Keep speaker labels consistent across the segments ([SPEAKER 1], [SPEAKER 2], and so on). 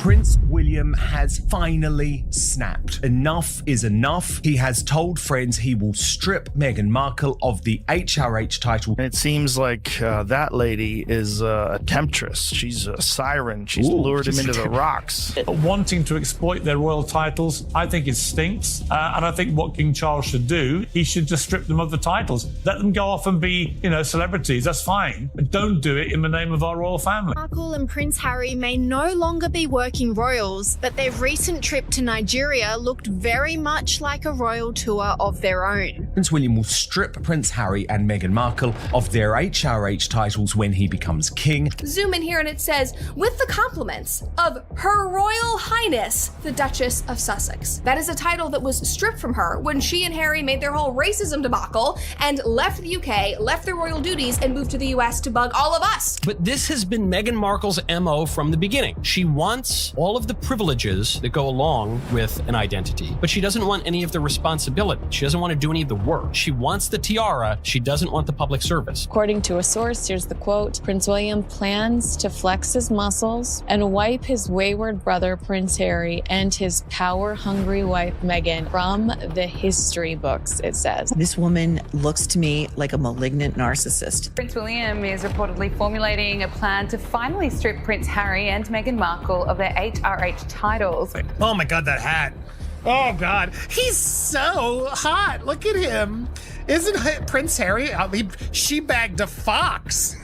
[SPEAKER 1] Prince William has finally snapped. Enough is enough. He has told friends he will strip Meghan Markle of the HRH title.
[SPEAKER 2] It seems like that lady is a temptress. She's a siren. She's lured him into the rocks.
[SPEAKER 3] Wanting to exploit their royal titles, I think it stinks. And I think what King Charles should do, he should just strip them of the titles. Let them go off and be, celebrities. That's fine. But don't do it in the name of our royal family.
[SPEAKER 4] Markle and Prince Harry may no longer be working royals, but their recent trip to Nigeria looked very much like a royal tour of their own.
[SPEAKER 1] Prince William will strip Prince Harry and Meghan Markle of their HRH titles when he becomes king.
[SPEAKER 5] Zoom in here and it says, with the compliments of Her Royal Highness, the Duchess of Sussex. That is a title that was stripped from her when she and Harry made their whole racism debacle and left the UK, left their royal duties, and moved to the US to bug all of us.
[SPEAKER 6] But this has been Meghan Markle's MO from the beginning. She wants all of the privileges that go along with an identity, but she doesn't want any of the responsibility. She doesn't want to do any of the work. She wants the tiara. She doesn't want the public service.
[SPEAKER 7] According to a source, here's the quote, Prince William plans to flex his muscles and wipe his wayward brother, Prince Harry, and his power-hungry wife, Meghan, from the history books, it says.
[SPEAKER 8] This woman looks to me like a malignant narcissist.
[SPEAKER 9] Prince William is reportedly formulating a plan to finally strip Prince Harry and Meghan Markle of their HRH titles.
[SPEAKER 10] Oh my God, that hat. Oh God, he's so hot. Look at him. Isn't Prince Harry? I mean, she bagged a fox.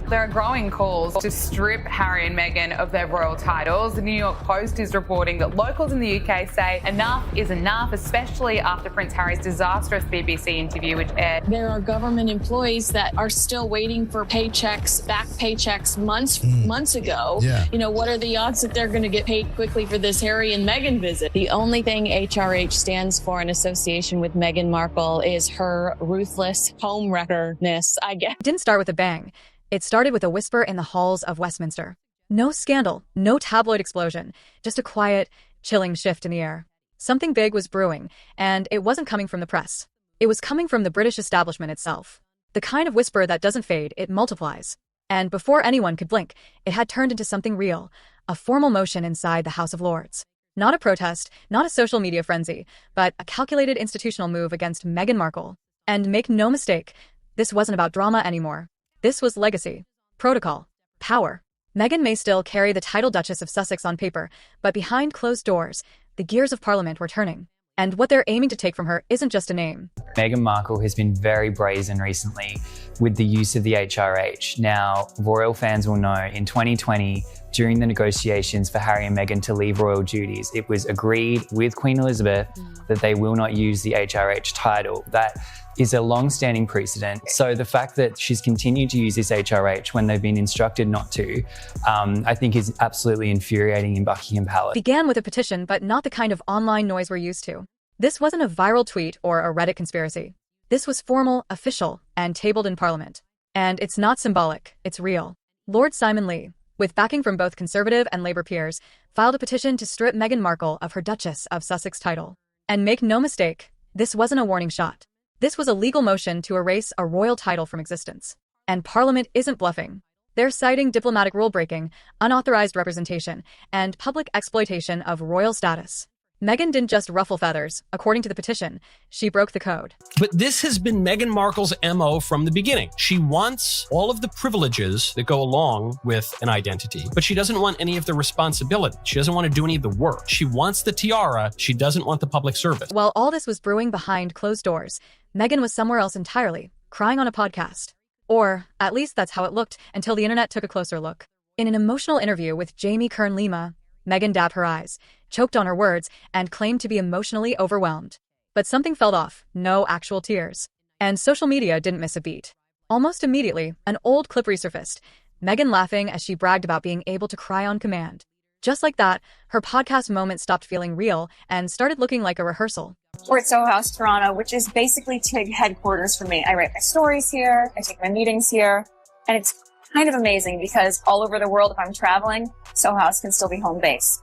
[SPEAKER 9] There are growing calls to strip Harry and Meghan of their royal titles. The New York Post is reporting that locals in the UK say enough is enough, especially after Prince Harry's disastrous BBC interview, which aired.
[SPEAKER 7] There are government employees that are still waiting for paychecks, back paychecks months ago.
[SPEAKER 11] Yeah.
[SPEAKER 7] What are the odds that they're going to get paid quickly for this Harry and Meghan visit? The only thing HRH stands for in association with Meghan Markle is her ruthless homewreckerness, I guess.
[SPEAKER 12] It didn't start with a bang. It started with a whisper in the halls of Westminster. No scandal, no tabloid explosion, just a quiet, chilling shift in the air. Something big was brewing, and it wasn't coming from the press. It was coming from the British establishment itself. The kind of whisper that doesn't fade, it multiplies. And before anyone could blink, it had turned into something real, a formal motion inside the House of Lords. Not a protest, not a social media frenzy, but a calculated institutional move against Meghan Markle. And make no mistake, this wasn't about drama anymore. This was legacy, protocol, power. Meghan may still carry the title Duchess of Sussex on paper, but behind closed doors, the gears of Parliament were turning. And what they're aiming to take from her isn't just a name.
[SPEAKER 13] Meghan Markle has been very brazen recently with the use of the HRH. Now, royal fans will know in 2020, during the negotiations for Harry and Meghan to leave royal duties, it was agreed with Queen Elizabeth that they will not use the HRH title. That is a long-standing precedent. So the fact that she's continued to use this HRH when they've been instructed not to, I think is absolutely infuriating in Buckingham Palace.
[SPEAKER 12] Began with a petition, but not the kind of online noise we're used to. This wasn't a viral tweet or a Reddit conspiracy. This was formal, official, and tabled in Parliament. And it's not symbolic, it's real. Lord Simon Lee, with backing from both Conservative and Labour peers, filed a petition to strip Meghan Markle of her Duchess of Sussex title. And make no mistake, this wasn't a warning shot. This was a legal motion to erase a royal title from existence. And Parliament isn't bluffing. They're citing diplomatic rule-breaking, unauthorized representation, and public exploitation of royal status. Meghan didn't just ruffle feathers. According to the petition, she broke the code.
[SPEAKER 6] But this has been Meghan Markle's MO from the beginning. She wants all of the privileges that go along with an identity, but she doesn't want any of the responsibility. She doesn't want to do any of the work. She wants the tiara. She doesn't want the public service.
[SPEAKER 12] While all this was brewing behind closed doors, Meghan was somewhere else entirely, crying on a podcast. Or, at least that's how it looked until the internet took a closer look. In an emotional interview with Jamie Kern-Lima, Meghan dabbed her eyes, choked on her words, and claimed to be emotionally overwhelmed. But something felt off, no actual tears. And social media didn't miss a beat. Almost immediately, an old clip resurfaced, Meghan laughing as she bragged about being able to cry on command. Just like that, her podcast moment stopped feeling real and started looking like a rehearsal.
[SPEAKER 14] We're at Soho House, Toronto, which is basically TIG headquarters for me. I write my stories here, I take my meetings here, and it's kind of amazing because all over the world, if I'm traveling, Soho House can still be home base.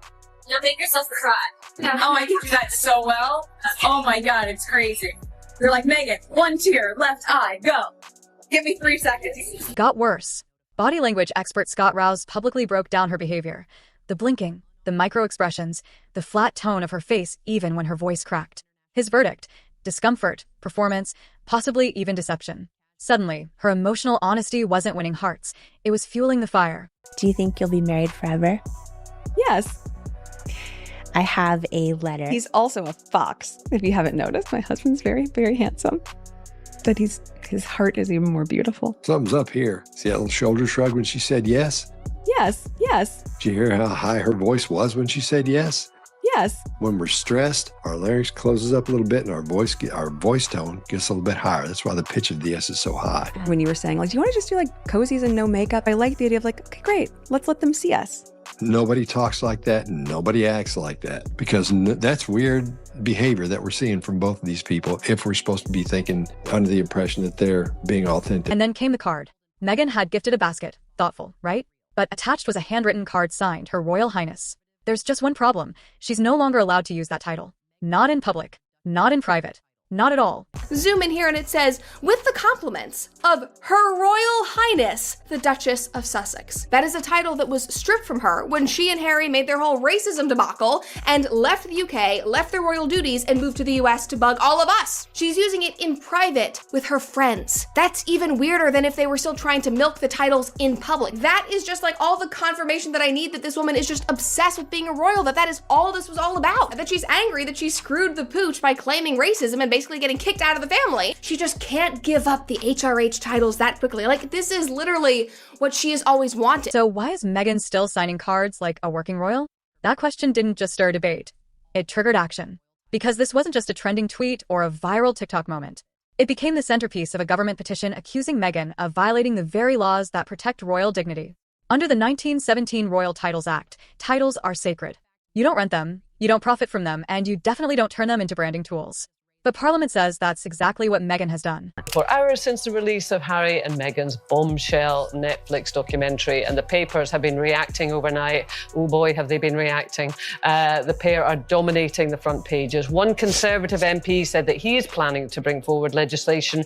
[SPEAKER 15] You'll make yourself cry. Oh, I can do that so well. Oh my God, it's crazy. You're like, Meghan, one tear, left eye, go. Give me 3 seconds.
[SPEAKER 12] Got worse. Body language expert Scott Rouse publicly broke down her behavior. The blinking, the micro-expressions, the flat tone of her face even when her voice cracked. His verdict: discomfort, performance, possibly even deception. Suddenly, her emotional honesty wasn't winning hearts. It was fueling the fire.
[SPEAKER 11] Do you think you'll be married forever?
[SPEAKER 16] Yes.
[SPEAKER 11] I have a letter.
[SPEAKER 16] He's also a fox. If you haven't noticed, my husband's very, very handsome. But his heart is even more beautiful.
[SPEAKER 17] Something's up here. See that little shoulder shrug when she said yes?
[SPEAKER 16] Yes, yes,
[SPEAKER 17] Did you hear how high her voice was when she said yes?
[SPEAKER 16] yes.
[SPEAKER 17] When we're stressed, our larynx closes up a little bit and our voice tone gets a little bit higher. That's why the pitch of the yes is so high.
[SPEAKER 16] When you were saying, like, do you want to just do like cozies and no makeup? I like the idea of like, okay, great, let's let them see us.
[SPEAKER 17] Nobody talks like that and nobody acts like that, because that's weird behavior that we're seeing from both of these people if we're supposed to be thinking under the impression that they're being authentic.
[SPEAKER 12] And then came the card. Meghan had gifted a basket. Thoughtful, right? But attached was a handwritten card signed Her Royal Highness. There's just one problem. She's no longer allowed to use that title. Not in public. Not in private. Not at all.
[SPEAKER 5] Zoom in here and it says, with the compliments of Her Royal Highness, the Duchess of Sussex. That is a title that was stripped from her when she and Harry made their whole racism debacle and left the UK, left their royal duties, and moved to the US to bug all of us. She's using it in private with her friends. That's even weirder than if they were still trying to milk the titles in public. That is just like all the confirmation that I need that this woman is just obsessed with being a royal, that is all this was all about. That she's angry that she screwed the pooch by claiming racism and basically getting kicked out of the family. She just can't give up the HRH titles that quickly. Like, this is literally what she has always wanted.
[SPEAKER 12] So why is Meghan still signing cards like a working royal? That question didn't just stir debate. It triggered action. Because this wasn't just a trending tweet or a viral TikTok moment. It became the centerpiece of a government petition accusing Meghan of violating the very laws that protect royal dignity. Under the 1917 Royal Titles Act, titles are sacred. You don't rent them, you don't profit from them, and you definitely don't turn them into branding tools. But Parliament says that's exactly what Meghan has done.
[SPEAKER 18] For hours since the release of Harry and Meghan's bombshell Netflix documentary, and the papers have been reacting overnight. Oh boy, have they been reacting. The pair are dominating the front pages. One Conservative MP said that he is planning to bring forward legislation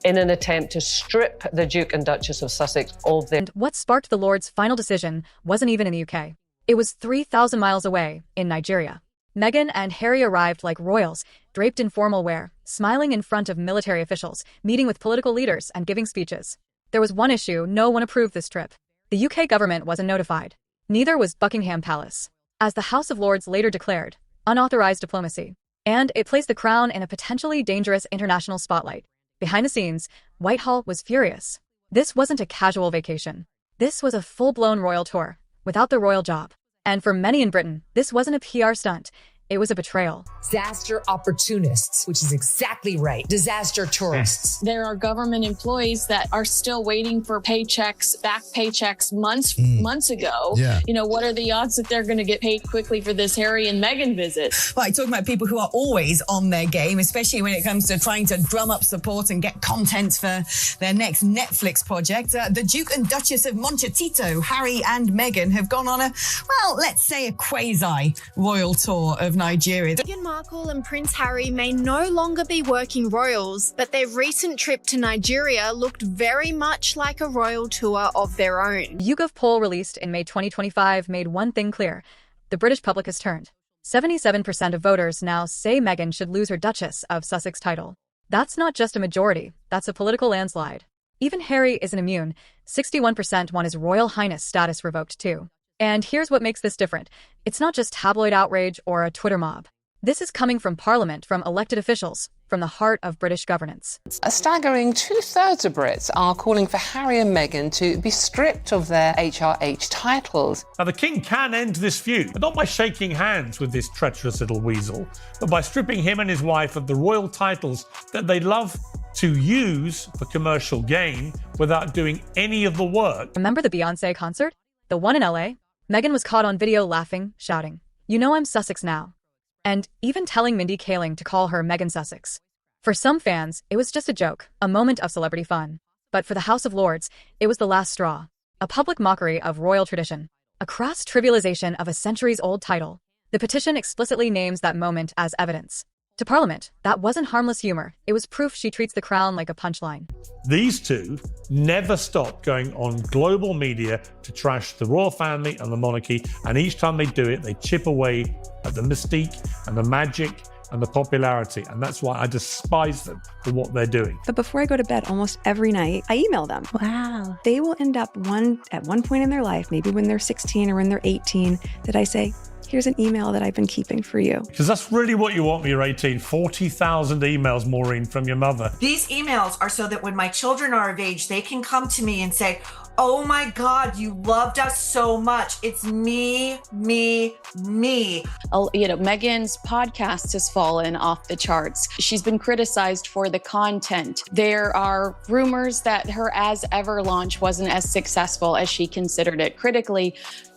[SPEAKER 18] in an attempt to strip the Duke and Duchess of Sussex of their...
[SPEAKER 12] And what sparked the Lord's final decision wasn't even in the UK. It was 3,000 miles away, in Nigeria. Meghan and Harry arrived like royals, draped in formal wear, smiling in front of military officials, meeting with political leaders, and giving speeches. There was one issue: no one approved this trip. The UK government wasn't notified. Neither was Buckingham Palace. As the House of Lords later declared, unauthorized diplomacy. And it placed the Crown in a potentially dangerous international spotlight. Behind the scenes, Whitehall was furious. This wasn't a casual vacation. This was a full-blown royal tour, without the royal job. And for many in Britain, this wasn't a PR stunt. It was a betrayal.
[SPEAKER 19] Disaster opportunists, which is exactly right. Disaster tourists.
[SPEAKER 7] There are government employees that are still waiting for paychecks, back paychecks months ago.
[SPEAKER 20] Yeah.
[SPEAKER 7] You know, what are the odds that they're going to get paid quickly for this Harry and Meghan visit?
[SPEAKER 19] Like, talking about people who are always on their game, especially when it comes to trying to drum up support and get content for their next Netflix project. The Duke and Duchess of Montecito, Harry and Meghan, have gone on a, well, let's say a quasi-royal tour of Nigeria.
[SPEAKER 4] Meghan Markle and Prince Harry may no longer be working royals, but their recent trip to Nigeria looked very much like a royal tour of their own.
[SPEAKER 12] A YouGov poll released in May 2025 made one thing clear: the British public has turned. 77% of voters now say Meghan should lose her Duchess of Sussex title. That's not just a majority, that's a political landslide. Even Harry isn't immune. 61% want his Royal Highness status revoked too. And here's what makes this different. It's not just tabloid outrage or a Twitter mob. This is coming from Parliament, from elected officials, from the heart of British governance.
[SPEAKER 21] A staggering 2/3 of Brits are calling for Harry and Meghan to be stripped of their HRH titles.
[SPEAKER 3] Now, the King can end this feud, but not by shaking hands with this treacherous little weasel, but by stripping him and his wife of the royal titles that they love to use for commercial gain without doing any of the work.
[SPEAKER 12] Remember the Beyoncé concert? The one in LA? Meghan was caught on video laughing, shouting, "You know I'm Sussex now." And even telling Mindy Kaling to call her Meghan Sussex. For some fans, it was just a joke, a moment of celebrity fun. But for the House of Lords, it was the last straw. A public mockery of royal tradition. A crass trivialization of a centuries-old title. The petition explicitly names that moment as evidence. To Parliament, that wasn't harmless humor. It was proof she treats the crown like a punchline.
[SPEAKER 3] These two never stop going on global media to trash the royal family and the monarchy, and each time they do it, they chip away at the mystique and the magic and the popularity, and that's why I despise them for what they're doing.
[SPEAKER 16] But before I go to bed almost every night, I email them.
[SPEAKER 11] Wow.
[SPEAKER 16] They will end up at one point in their life, maybe when they're 16 or when they're 18, that I say, here's an email that I've been keeping for you.
[SPEAKER 3] Because that's really what you want when you're 18. 40,000 emails, Maureen, from your mother.
[SPEAKER 20] These emails are so that when my children are of age, they can come to me and say, oh my God, you loved us so much. It's me, me, me.
[SPEAKER 22] Meghan's podcast has fallen off the charts. She's been criticized for the content. There are rumors that her As Ever launch wasn't as successful as she considered it. Critically,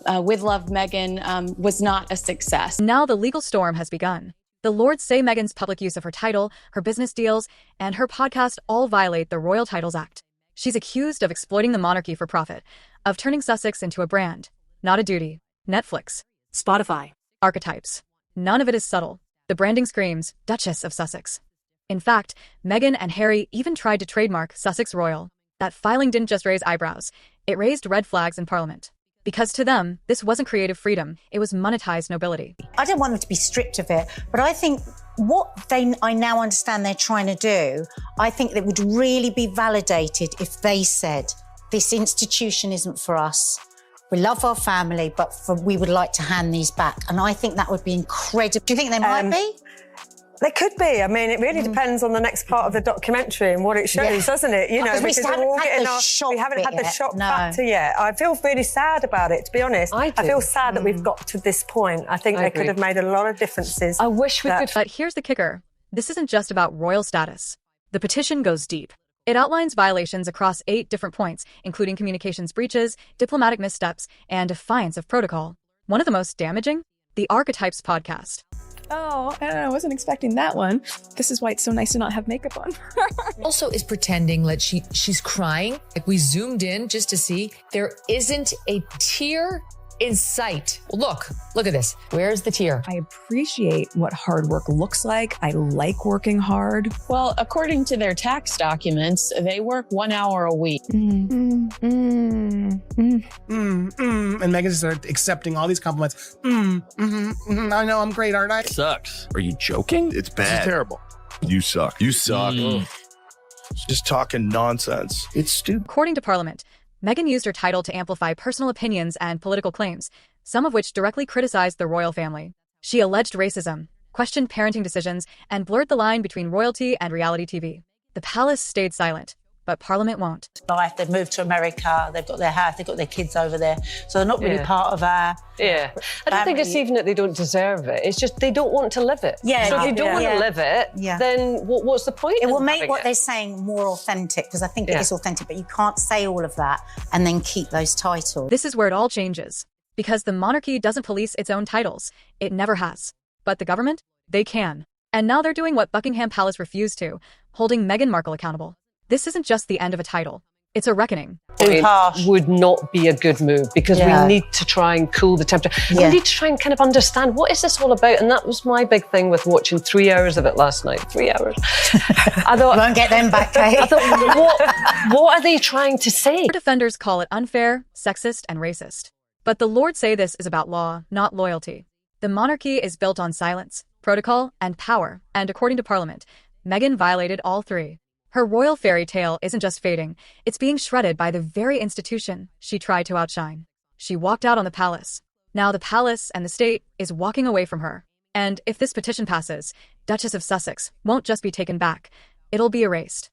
[SPEAKER 22] With Love Meghan was not a success.
[SPEAKER 12] Now the legal storm has begun. The Lords say Meghan's public use of her title, her business deals, and her podcast all violate the Royal Titles Act. She's accused of exploiting the monarchy for profit, of turning Sussex into a brand, not a duty. Netflix, Spotify, archetypes. None of it is subtle. The branding screams Duchess of Sussex. In fact, Meghan and Harry even tried to trademark Sussex Royal. That filing didn't just raise eyebrows, it raised red flags in Parliament. Because to them, this wasn't creative freedom, it was monetized nobility.
[SPEAKER 23] I don't want them to be stripped of it, but I think I now understand they're trying to do, I think that would really be validated if they said, this institution isn't for us. We love our family, but we would like to hand these back. And I think that would be incredible. Do you think they might be?
[SPEAKER 24] They could be. I mean, it really depends on the next part of the documentary and what it shows, doesn't it? You know,
[SPEAKER 23] because we haven't had the shock
[SPEAKER 24] factor yet. I feel really sad about it, to be honest. I feel sad that we've got to this point. I think they could have made a lot of differences.
[SPEAKER 12] I wish we could. But here's the kicker. This isn't just about royal status. The petition goes deep. It outlines violations across 8 different points, including communications breaches, diplomatic missteps, and defiance of protocol. One of the most damaging? The Archetypes podcast.
[SPEAKER 16] Oh, I wasn't expecting that one. This is why it's so nice to not have makeup on.
[SPEAKER 25] Also is pretending like she's crying. Like we zoomed in just to see there isn't a tear in sight. Look at this. Where's the tear?
[SPEAKER 16] I appreciate what hard work looks like. I like working hard.
[SPEAKER 22] Well, according to their tax documents, they work 1 hour a week.
[SPEAKER 10] And Meghan started accepting all these compliments. I know I'm great, aren't I?
[SPEAKER 2] Sucks. Are you joking?
[SPEAKER 26] It's bad.
[SPEAKER 2] This is terrible.
[SPEAKER 26] You suck. You suck.
[SPEAKER 2] Just talking nonsense. It's stupid.
[SPEAKER 12] According to Parliament, Meghan used her title to amplify personal opinions and political claims, some of which directly criticized the royal family. She alleged racism, questioned parenting decisions, and blurred the line between royalty and reality TV. The palace stayed silent, but Parliament won't.
[SPEAKER 23] They've moved to America, they've got their house, they've got their kids over there, so they're not really part of our...
[SPEAKER 18] Yeah. I don't think it's even that they don't deserve it. It's just they don't want to live it.
[SPEAKER 23] Yeah.
[SPEAKER 18] So if they don't want to live it, then what's the point?
[SPEAKER 23] It will make what they're saying more authentic, because I think it is authentic, but you can't say all of that and then keep those titles.
[SPEAKER 12] This is where it all changes, because the monarchy doesn't police its own titles. It never has. But the government? They can. And now they're doing what Buckingham Palace refused to, holding Meghan Markle accountable. This isn't just the end of a title. It's a reckoning.
[SPEAKER 18] It would not be a good move because we need to try and cool the temperature. We need to try and kind of understand what is this all about. And that was my big thing with watching 3 hours of it last night. 3 hours. I thought,
[SPEAKER 23] won't get them back, Kate.
[SPEAKER 18] I thought, what are they trying to say?
[SPEAKER 12] Defenders call it unfair, sexist, and racist. But the Lords say this is about law, not loyalty. The monarchy is built on silence, protocol, and power. And according to Parliament, Meghan violated all 3. Her royal fairy tale isn't just fading, it's being shredded by the very institution she tried to outshine. She walked out on the palace. Now the palace and the state is walking away from her. And if this petition passes, Duchess of Sussex won't just be taken back, it'll be erased.